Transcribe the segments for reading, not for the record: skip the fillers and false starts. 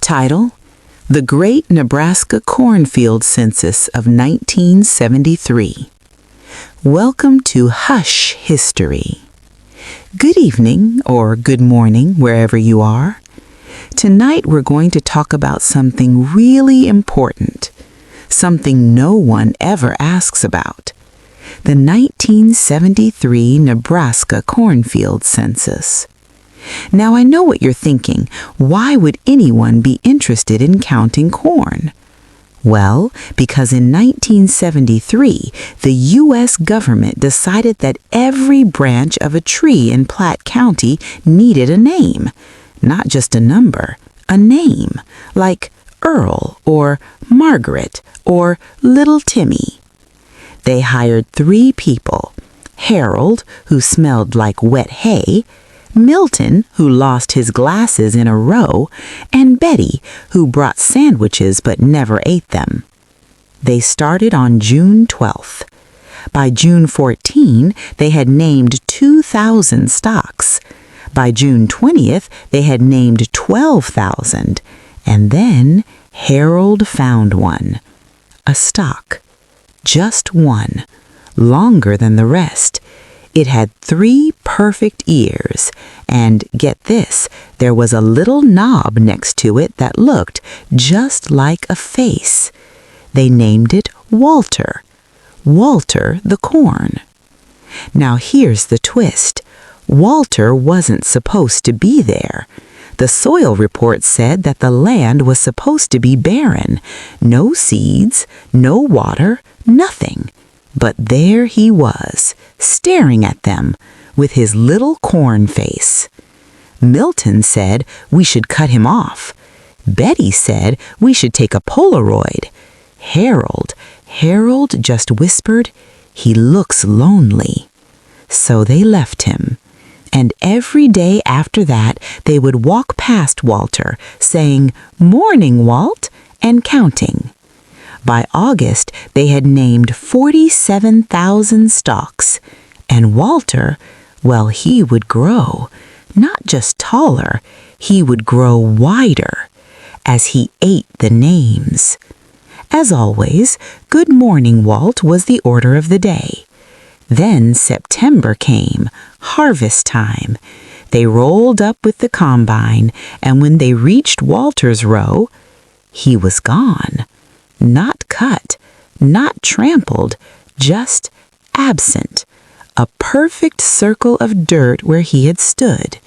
Title: The Great Nebraska Cornfield Census of 1973. Welcome to Hush History. Good evening or good morning wherever you are. Tonight we're going to talk about something really important, something no one ever asks about. The 1973 Nebraska Cornfield Census. Now I know what you're thinking. Why would anyone be interested in counting corn? Well, because in 1973, the U.S. government decided that every branch of a tree in Platte County needed a name. Not just a number, a name, like Earl or Margaret or Little Timmy. They hired 3 people: Harold, who smelled like wet hay, Milton, who lost his glasses in a row, and Betty, who brought sandwiches but never ate them. They started on June 12th. By June 14, they had named 2,000 stalks. By June 20th, they had named 12,000. And then Harold found one. A stalk. Just one. Longer than the rest. It had 3 perfect ears, and get this, there was a little knob next to it that looked just like a face. They named it Walter. Walter the corn. Now here's the twist. Walter wasn't supposed to be there. The soil report said that the land was supposed to be barren. No seeds, no water, nothing. But there he was, staring at them, with his little corn face. Milton said we should cut him off. Betty said we should take a Polaroid. Harold just whispered, "He looks lonely." So they left him. And every day after that, they would walk past Walter, saying, "Morning, Walt," and counting. By August, they had named 47,000 stalks, and Walter, well, he would grow, not just taller, he would grow wider, as he ate the names. As always, "Good morning, Walt" was the order of the day. Then September came, harvest time. They rolled up with the combine, and when they reached Walter's row, he was gone. Not cut, not trampled, just absent. A perfect circle of dirt where he had stood,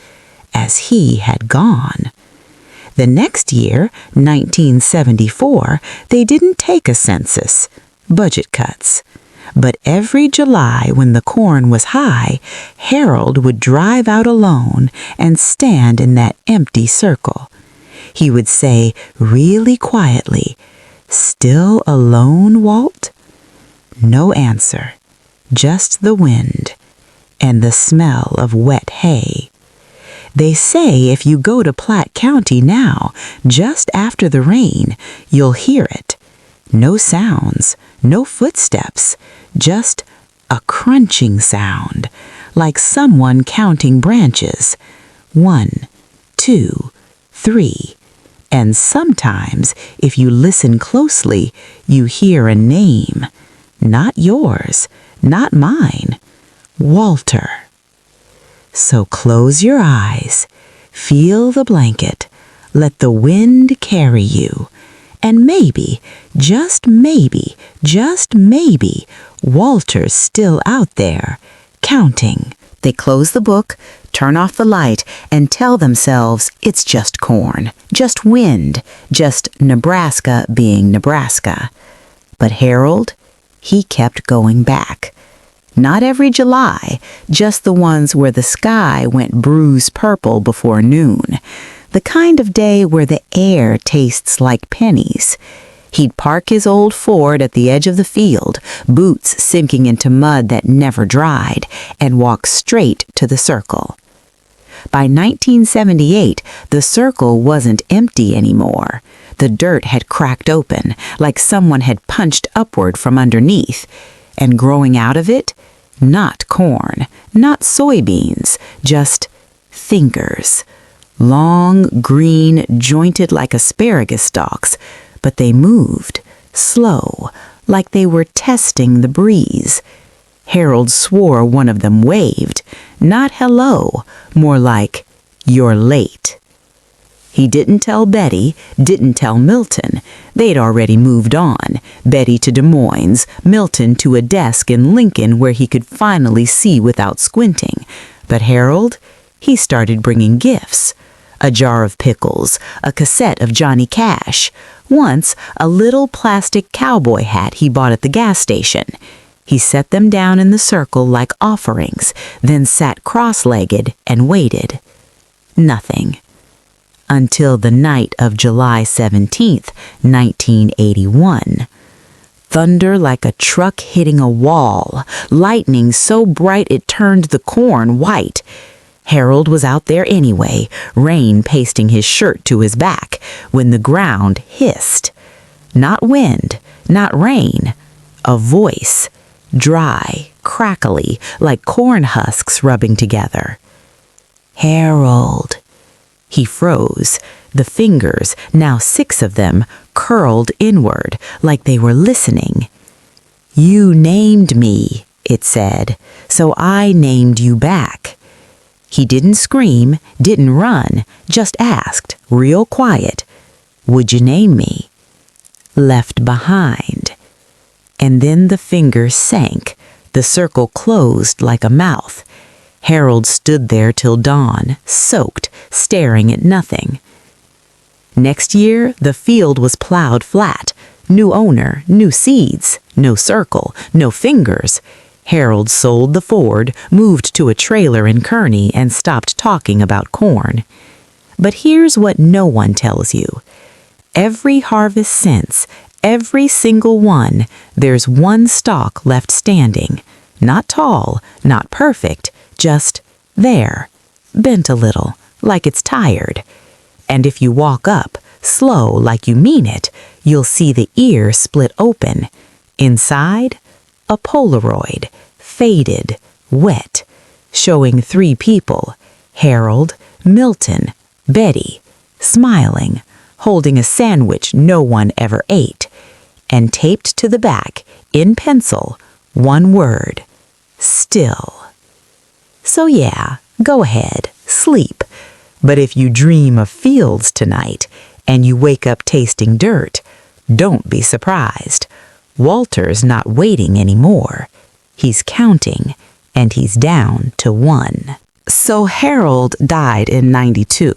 as he had gone. The next year, 1974, they didn't take a census, budget cuts. But every July when the corn was high, Harold would drive out alone and stand in that empty circle. He would say really quietly, "Still alone, Walt?" No answer, just the wind and the smell of wet hay. They say if you go to Platte County now, just after the rain, you'll hear it. No sounds, no footsteps, just a crunching sound, like someone counting branches. 1, 2, 3. And sometimes, if you listen closely, you hear a name. Not yours, not mine. Walter. So close your eyes, feel the blanket, let the wind carry you, and maybe, just maybe, Walter's still out there, counting. They close the book, turn off the light, and tell themselves it's just corn, just wind, just Nebraska being Nebraska. But Harold, he kept going back. Not every July, just the ones where the sky went bruise purple before noon. The kind of day where the air tastes like pennies. He'd park his old Ford at the edge of the field, boots sinking into mud that never dried, and walk straight to the circle. By 1978, the circle wasn't empty anymore. The dirt had cracked open, like someone had punched upward from underneath, and growing out of it, not corn, not soybeans, just fingers. long, green, jointed like asparagus stalks, but they moved, slow, like they were testing the breeze. Harold swore one of them waved, not hello, more like, "You're late." He didn't tell Betty, didn't tell Milton. They'd already moved on, Betty to Des Moines, Milton to a desk in Lincoln where he could finally see without squinting. But Harold, he started bringing gifts. A jar of pickles, a cassette of Johnny Cash, once a little plastic cowboy hat he bought at the gas station. He set them down in the circle like offerings, then sat cross-legged and waited. Nothing. Until the night of July 17th, 1981. Thunder like a truck hitting a wall, lightning so bright it turned the corn white. Harold was out there anyway, rain pasting his shirt to his back, when the ground hissed. Not wind, not rain, a voice, dry, crackly, like corn husks rubbing together. "Harold." He froze. The fingers, now 6 of them, curled inward, like they were listening. "You named me," it said, "so I named you back." He didn't scream, didn't run, just asked, real quiet, "Would you name me?" "Left behind." And then the fingers sank. The circle closed like a mouth. Harold stood there till dawn, soaked, staring at nothing. Next year, the field was plowed flat. New owner, new seeds, no circle, no fingers. Harold sold the Ford, moved to a trailer in Kearney, and stopped talking about corn. But here's what no one tells you. Every harvest since, every single one, there's one stalk left standing. Not tall, not perfect, just there, bent a little, like it's tired. And if you walk up, slow like you mean it, you'll see the ear split open. Inside, a Polaroid, faded, wet, showing 3 people, Harold, Milton, Betty, smiling, holding a sandwich no one ever ate, and taped to the back, in pencil, one word, still. So yeah, go ahead, sleep. But if you dream of fields tonight, and you wake up tasting dirt, don't be surprised. Walter's not waiting anymore. He's counting, and he's down to 1. So Harold died in 92.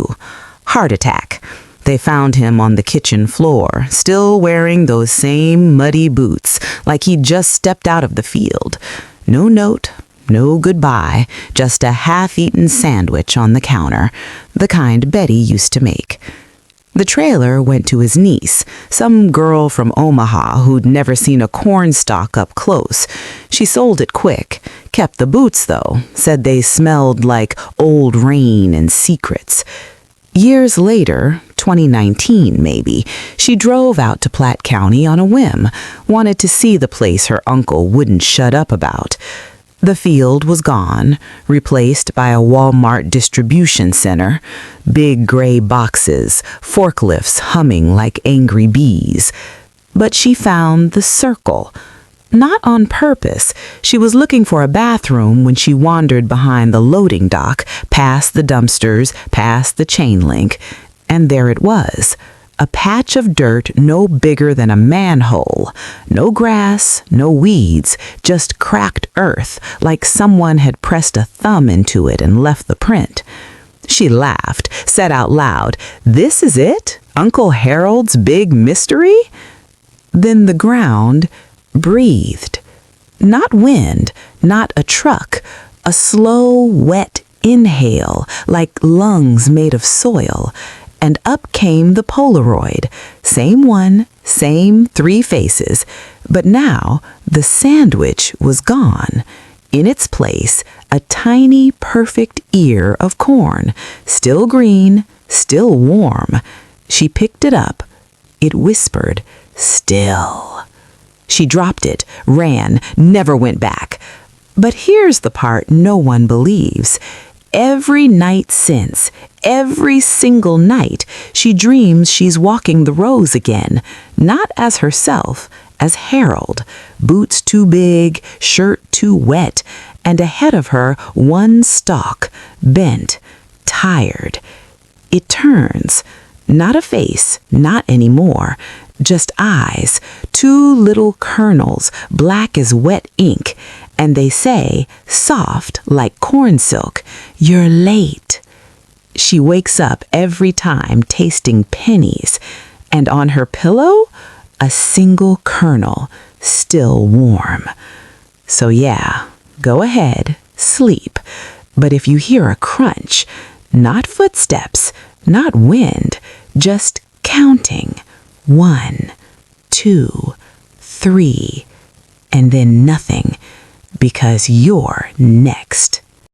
Heart attack. They found him on the kitchen floor, still wearing those same muddy boots, like he'd just stepped out of the field. No note, no goodbye, just a half-eaten sandwich on the counter, the kind Betty used to make. The trailer went to his niece, some girl from Omaha who'd never seen a corn stalk up close. She sold it quick, kept the boots though, said they smelled like old rain and secrets. Years later, 2019 maybe, she drove out to Platte County on a whim, wanted to see the place her uncle wouldn't shut up about. The field was gone, replaced by a Walmart distribution center, big gray boxes, forklifts humming like angry bees. But she found the circle. Not on purpose. She was looking for a bathroom when she wandered behind the loading dock, past the dumpsters, past the chain link, and there it was. A patch of dirt no bigger than a manhole. No grass, no weeds, just cracked earth, like someone had pressed a thumb into it and left the print. She laughed, said out loud, "This is it? Uncle Harold's big mystery?" Then the ground breathed. Not wind, not a truck, a slow, wet inhale, like lungs made of soil. And up came the Polaroid, same one, same 3 faces, but now the sandwich was gone. In its place, a tiny, perfect ear of corn, still green, still warm. She picked it up. It whispered, "Still." She dropped it, ran, never went back. But here's the part no one believes. every night since, every single night, she dreams she's walking the rows again, not as herself, as Harold, boots too big, shirt too wet, and ahead of her one stalk, bent, tired. It turns, not a face, not anymore, just eyes, two little kernels, black as wet ink, and they say, soft like corn silk, "You're late." She wakes up every time tasting pennies, and on her pillow, a single kernel, still warm. So yeah, go ahead, sleep, but if you hear a crunch, not footsteps, not wind, just counting, 1, 2, 3, and then nothing, because you're next.